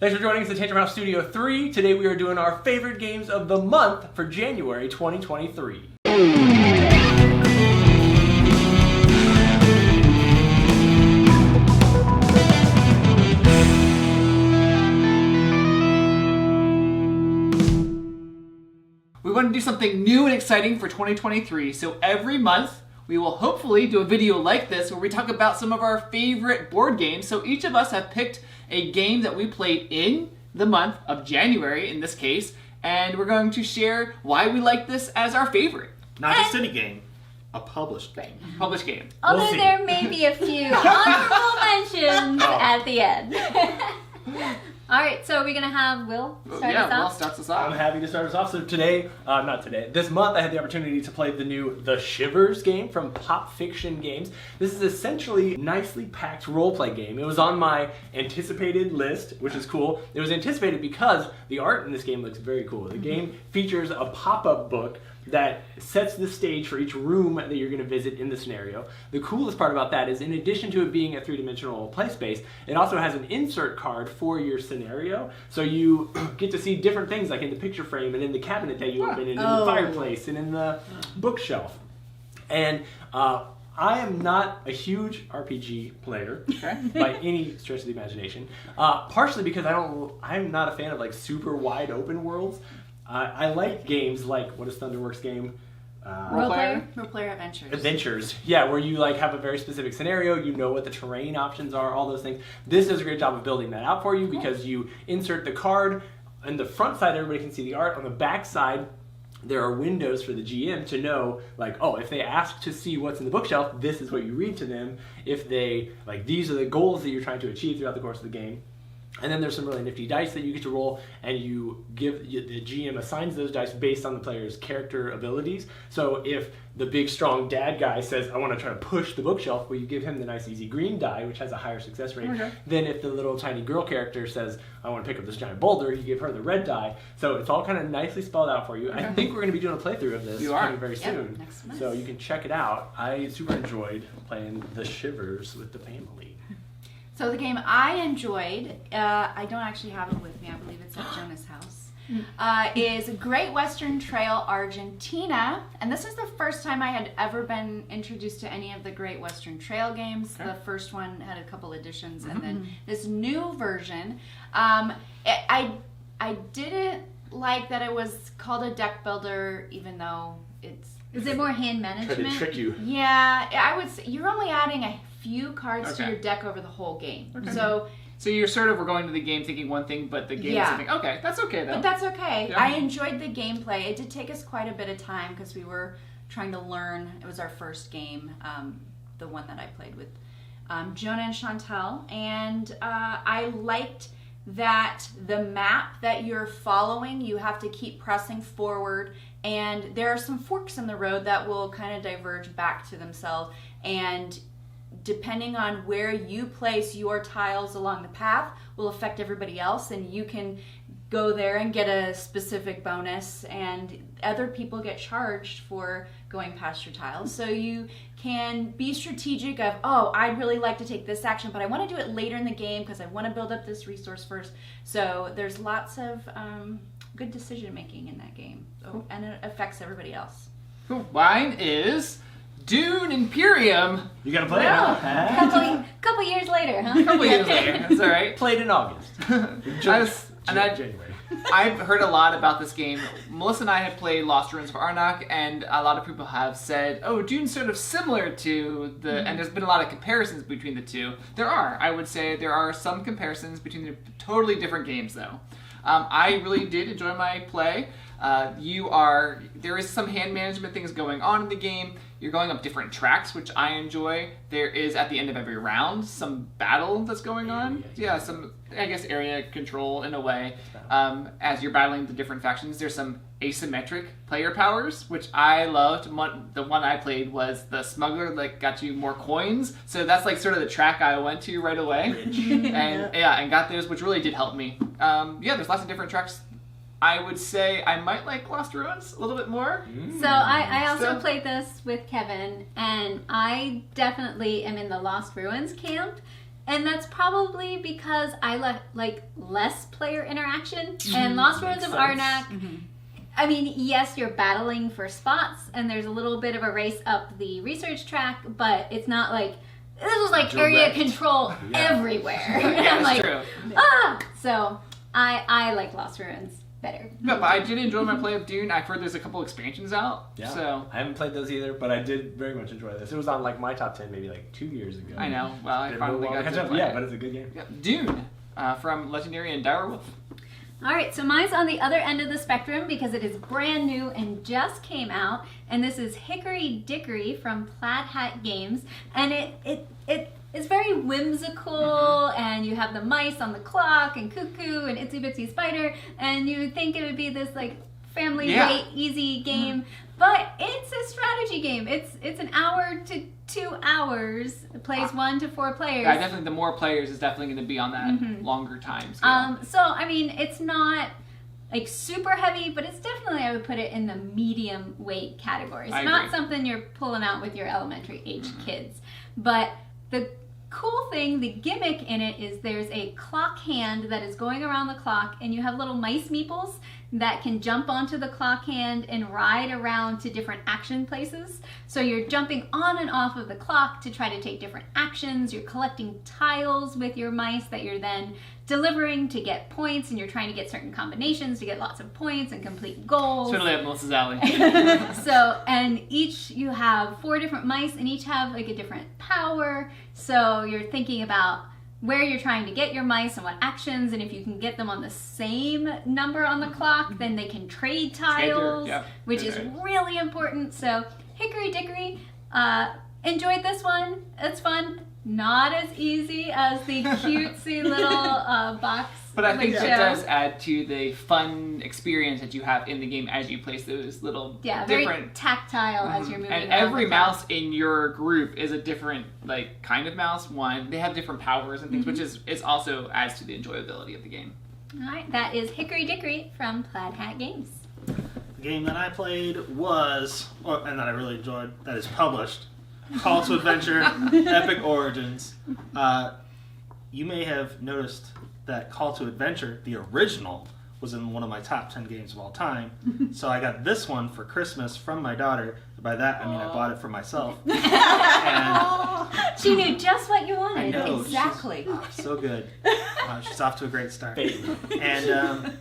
Thanks for joining us at Tantrum House Studio 3. Today we are doing our favorite games of the month for January 2023. We want to do something new and exciting for 2023, so every month we will hopefully do a video like this where we talk about some of our favorite board games. So each of us have picked a game that we played in the month of January, in this case, and we're going to share why we like this as our favorite. Not just any game, a published game. Published game. Although there may be a few honorable mentions at the end. Alright, so are we going to have Will start us Will off? starts us I'm off. happy to start us off. So this month I had the opportunity to play the new The Shivers game from Pop Fiction Games. This is essentially a nicely packed roleplay game. It was on my anticipated list, which is cool. It was anticipated because the art in this game looks very cool. The game features a pop-up book that sets the stage for each room that you're going to visit in the scenario. The coolest part about that is, in addition to it being a three-dimensional play space, it also has an insert card for your scenario. So you get to see different things, like in the picture frame and in the cabinet that you open, and in the fireplace and in the bookshelf. And I am not a huge RPG player by any stretch of the imagination. Partially because I'm not a fan of like super wide open worlds. I like games like, what is Thunderworks' game? Roleplayer Adventures. Adventures, yeah, where you like have a very specific scenario, you know what the terrain options are, all those things. This does a great job of building that out for you because you insert the card. On the front side, everybody can see the art. On the back side, there are windows for the GM to know, like, oh, if they ask to see what's in the bookshelf, this is what you read to them. If they, like, these are the goals that you're trying to achieve throughout the course of the game. And then there's some really nifty dice that you get to roll, and the GM assigns those dice based on the player's character abilities. So if the big, strong dad guy says, I want to try to push the bookshelf, well, you give him the nice, easy green die, which has a higher success rate. Okay. Then if the little tiny girl character says, I want to pick up this giant boulder, you give her the red die. So it's all kind of nicely spelled out for you. Okay. I think we're going to be doing a playthrough of this coming very soon. Next month. So you can check it out. I super enjoyed playing The Shivers with the family. So the game I enjoyed, I don't actually have it with me, I believe it's at Jonah's house, is Great Western Trail Argentina. And this is the first time I had ever been introduced to any of the Great Western Trail games. Okay. The first one had a couple editions, and then this new version. I didn't like that it was called a deck builder, even though it's... Is it more hand management? Try to trick you. Yeah, I would say you're only adding a few cards to your deck over the whole game. Okay. So you're sort of, we're going to the game thinking one thing, but the game is something, okay, that's okay though. But that's okay. Yeah. I enjoyed the gameplay. It did take us quite a bit of time because we were trying to learn. It was our first game, the one that I played with Jonah and Chantel. And I liked that the map that you're following, you have to keep pressing forward, and there are some forks in the road that will kind of diverge back to themselves, and depending on where you place your tiles along the path will affect everybody else, and you can go there and get a specific bonus, and other people get charged for going past your tiles. So you can be strategic of, oh, I'd really like to take this action, but I want to do it later in the game because I want to build up this resource first. So there's lots of good decision making in that game, and it affects everybody else. Cool. Mine is Dune Imperium. You gotta play it. Couple years later, huh? Couple years later, that's all right. Played in August. January. I've heard a lot about this game. Melissa and I have played Lost Ruins of Arnak, and a lot of people have said, oh, Dune's sort of similar to and there's been a lot of comparisons between the two. I would say there are some comparisons between the totally different games, though. I really did enjoy my play. There is some hand management things going on in the game. You're going up different tracks, which I enjoy. There is, at the end of every round, some battle that's going on. Yeah, some, I guess, area control in a way. As you're battling the different factions, there's some asymmetric player powers, which I loved. The one I played was the smuggler that got you more coins. So that's like sort of the track I went to right away. and got those, which really did help me. There's lots of different tracks. I would say I might like Lost Ruins a little bit more. So I also played this with Kevin, and I definitely am in the Lost Ruins camp. And that's probably because I like less player interaction. And Lost Ruins of Arnak, I mean, yes, you're battling for spots, and there's a little bit of a race up the research track, but it's not like, this was like area control everywhere. Yeah, I'm that's like, true. So I like Lost Ruins better. No, but I did enjoy my play of Dune. I've heard there's a couple expansions out. Yeah. So I haven't played those either, but I did very much enjoy this. It was on like my top 10 maybe like 2 years ago. I know. Well, I finally got to play Yeah, it. but it's a good game. Yeah. Dune from Legendary and Direwolf. All right, so mine's on the other end of the spectrum because it is brand new and just came out, and this is Hickory Dickory from Plaid Hat Games, and it is very whimsical, and you have the mice on the clock, and Cuckoo, and Itsy Bitsy Spider, and you would think it would be this like family weight easy game, but it's a strategy game. It's an hour to 2 hours. It plays 1 to 4 players. Yeah, definitely. The more players is definitely going to be on that longer time scale. So I mean, it's not like super heavy, but it's definitely, I would put it in the medium weight category. It's not something you're pulling out with your elementary age kids. But the cool thing, the gimmick in it is there's a clock hand that is going around the clock, and you have little mice meeples that can jump onto the clock hand and ride around to different action places. So you're jumping on and off of the clock to try to take different actions. You're collecting tiles with your mice that you're then delivering to get points, and you're trying to get certain combinations to get lots of points and complete goals. Totally up Melissa's alley. So, and each, you have 4 different mice, and each have like a different power. So you're thinking about where you're trying to get your mice and what actions, and if you can get them on the same number on the clock, then they can trade tiles, which is really important. So Hickory Dickory, enjoyed this one. It's fun. Not as easy as the cutesy little box. But I think show. that does add to the fun experience that you have in the game as you place those little very different tactile as you're moving. And around every the clock. mouse in your group is a different like kind of mouse. One, they have different powers and things, which is also adds to the enjoyability of the game. All right, that is Hickory Dickory from Plaid Hat Games. The game that I played was, and that I really enjoyed, that is published, Call to Adventure Epic Origins. You may have noticed that Call to Adventure, the original, was in one of my top 10 games of all time. So I got this one for Christmas from my daughter. By that, I mean I bought it for myself. And She knew just what you wanted. I know, Exactly. she's so good. She's off to a great start. And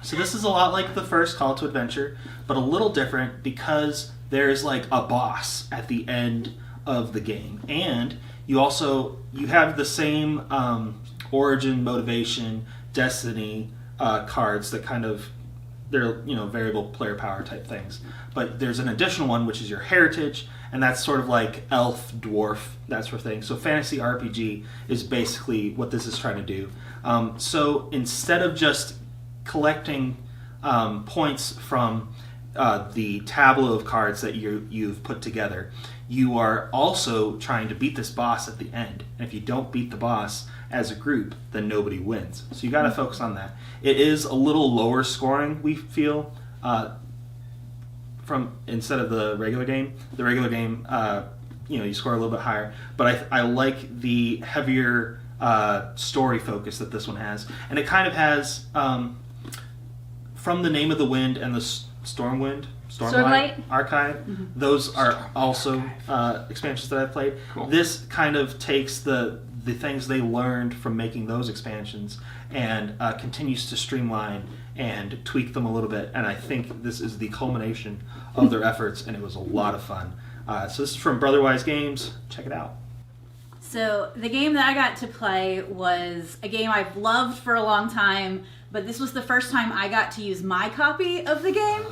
so this is a lot like the first Call to Adventure, but a little different because there's like a boss at the end of the game. And you have the same origin, motivation, destiny cards that kind of, they're variable player power type things. But there's an additional one, which is your heritage, and that's sort of like elf, dwarf, that sort of thing. So fantasy RPG is basically what this is trying to do. So instead of just collecting points from the tableau of cards that you've put together, you are also trying to beat this boss at the end. And if you don't beat the boss as a group, then nobody wins. So you got to focus on that. It is a little lower scoring, we feel, from instead of the regular game. The regular game, you score a little bit higher. But I like the heavier story focus that this one has, and it kind of has from the Name of the Wind and the Stormlight Archive. Those are also expansions that I've played. Cool. This kind of takes the things they learned from making those expansions and continues to streamline and tweak them a little bit. And I think this is the culmination of their efforts, and it was a lot of fun. So this is from Brotherwise Games. Check it out. So the game that I got to play was a game I've loved for a long time, but this was the first time I got to use my copy of the game.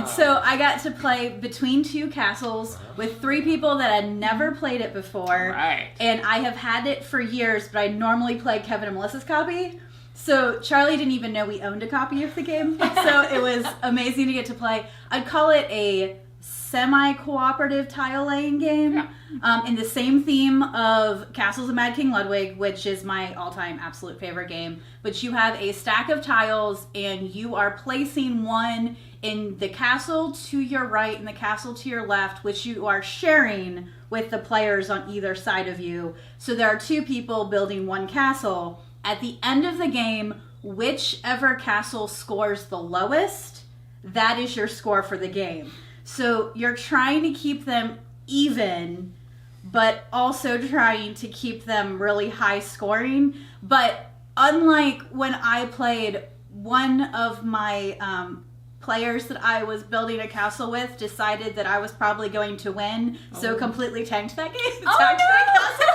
So I got to play Between Two Castles with 3 people that had never played it before. Right. And I have had it for years, but I normally play Kevin and Melissa's copy. So Charlie didn't even know we owned a copy of the game. So it was amazing to get to play. I'd call it a semi-cooperative tile-laying game in the same theme of Castles of Mad King Ludwig, which is my all-time absolute favorite game. But you have a stack of tiles, and you are placing one in the castle to your right and the castle to your left, which you are sharing with the players on either side of you. So there are 2 people building one castle. At the end of the game, whichever castle scores the lowest, that is your score for the game. So you're trying to keep them even, but also trying to keep them really high scoring. But unlike when I played, one of my players that I was building a castle with decided that I was probably going to win, so completely tanked that game. That castle.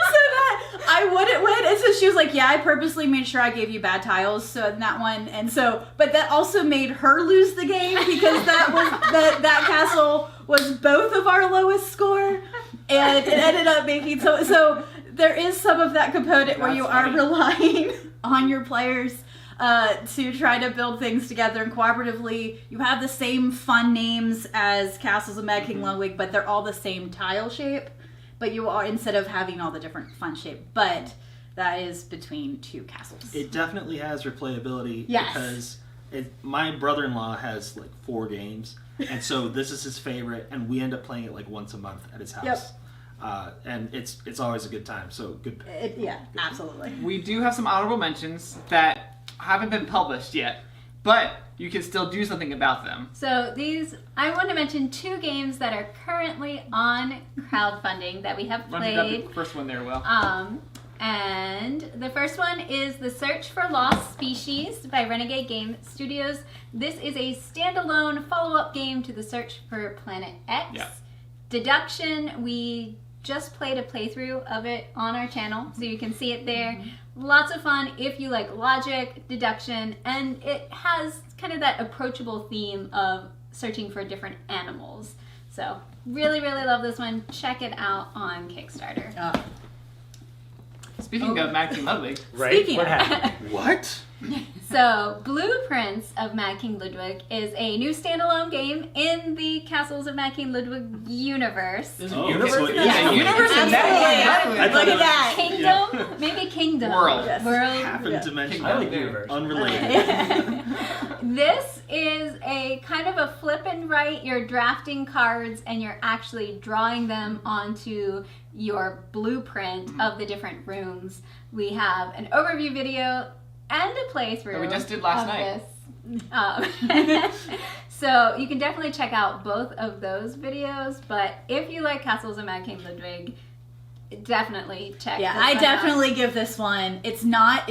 So that I wouldn't win. And so she was like, yeah, I purposely made sure I gave you bad tiles, so in that one. And so, but that also made her lose the game because that castle was both of our lowest score. And it ended up making, so there is some of that component where you are relying on your players to try to build things together and cooperatively. You have the same fun names as Castles of Mad King Ludwig, but they're all the same tile shape. But you are, instead of having all the different fun shape. But that is between 2 castles. It definitely has replayability because my brother-in-law has like 4 games, and so this is his favorite, and we end up playing it like once a month at his house. Yep. And it's always a good time. So good. Absolutely. We do have some honorable mentions that haven't been published yet, but you can still do something about them. So I want to mention 2 games that are currently on crowdfunding that we have played. Run the first one there, Will. And the first one is The Search for Lost Species by Renegade Game Studios. This is a standalone follow-up game to The Search for Planet X. Yeah. Deduction, we just played a playthrough of it on our channel, so you can see it there. Lots of fun if you like logic, deduction, and it has kind of that approachable theme of searching for different animals. So really, really love this one. Check it out on Kickstarter. Speaking of Mad King Ludwig. Right? Speaking What of- happened? What? So, Blueprints of Mad King Ludwig is a new standalone game in the Castles of Mad King Ludwig universe. There's a Oh, universe? so it is Yeah, a universe in Absolutely. that Look at that. Kingdom? Maybe Kingdom. World. Yes. World. Happened to mention I like that. universe. Unrelated. This is a kind of a flip and write. You're drafting cards and you're actually drawing them onto your blueprint of the different rooms. We have an overview video and a playthrough. That we just did last night. So you can definitely check out both of those videos. But if you like Castles of Mad King Ludwig, definitely check. Yeah, this I one definitely give this one. It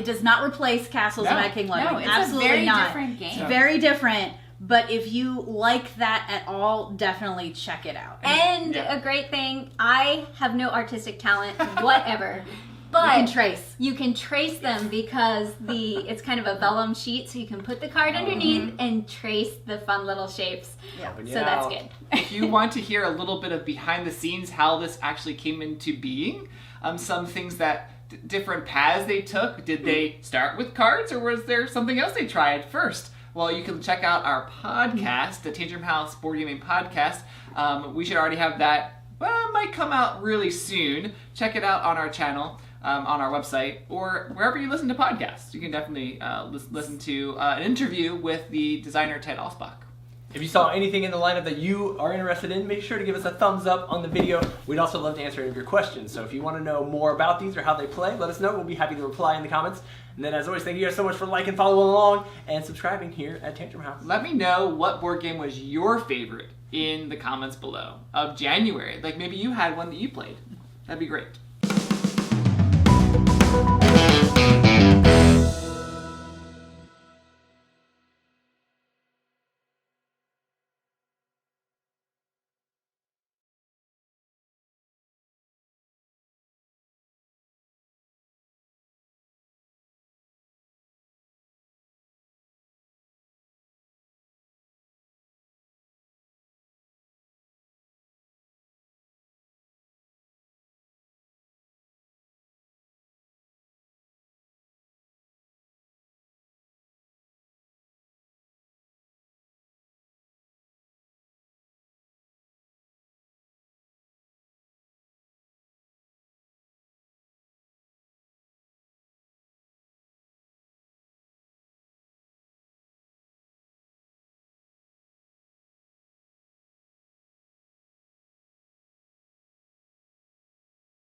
does not replace Castles of Mad King Ludwig. No, it's Absolutely a very not. different game. It's very different. But if you like that at all, definitely check it out. And Yeah. a great thing, I have no artistic talent whatever. But You can trace. You can trace them because it's kind of a vellum sheet, so you can put the card underneath and trace the fun little shapes. Yeah. So that's good. If you want to hear a little bit of behind the scenes, how this actually came into being, some things that different paths they took. Did they start with cards, or was there something else they tried first? Well, you can check out our podcast, the Tantrum House Board Gaming Podcast. We should already have that. Well, it might come out really soon. Check it out on our channel, on our website, or wherever you listen to podcasts. You can definitely listen to an interview with the designer Ted Alsbach. If you saw anything in the lineup that you are interested in, make sure to give us a thumbs up on the video. We'd also love to answer any of your questions. So if you want to know more about these or how they play, let us know. We'll be happy to reply in the comments. And then, as always, thank you guys so much for liking, following along, and subscribing here at Tantrum House. Let me know what board game was your favorite in the comments below of January. Like maybe you had one that you played. That'd be great.